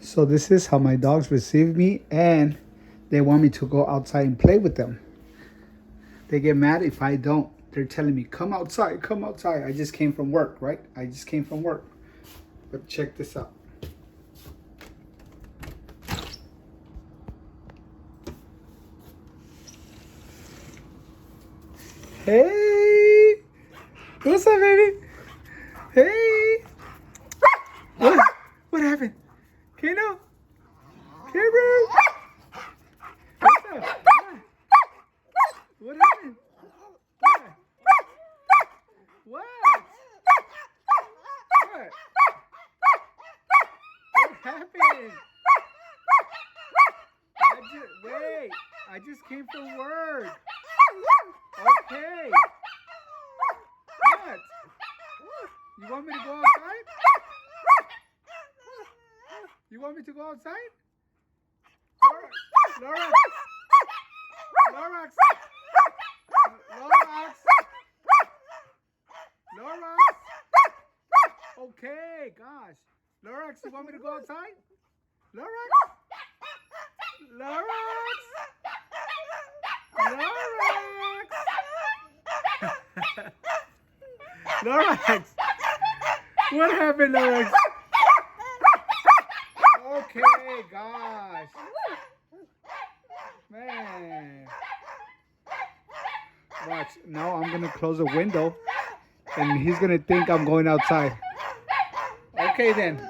So this is how my dogs receive me, and they want me to go outside and play with them. They get mad if I don't. They're telling me, come outside, come outside. I just came from work, right? I just came from work. But check this out. Hey! What's up, baby? Hey! What happened? Kano? Kano? What's up? What happened? What? What? What happened? Wait, I just came from work. Okay. What? You want me to go outside? You want me to go outside? Lorax. Lorax. Lorax. Lorax. Okay, gosh. Lorax, you want me to go outside? Lorax. Lorax. Lorax. Lorax. What happened, Lorax? Okay, gosh. Man. Watch. Now I'm going to close the window and he's going to think I'm going outside. Okay, then.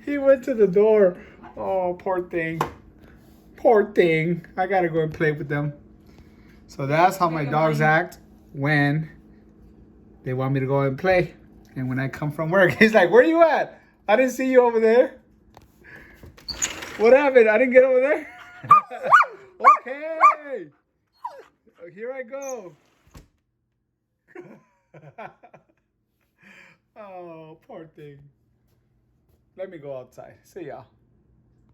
He went to the door. Oh, poor thing. Poor thing. I got to go and play with them. So that's how my dogs act when they want me to go and play. And when I come from work, he's like, where you at? I didn't see you over there. What happened? I didn't get over there? Okay. Here I go. Oh, poor thing. Let me go outside. See y'all.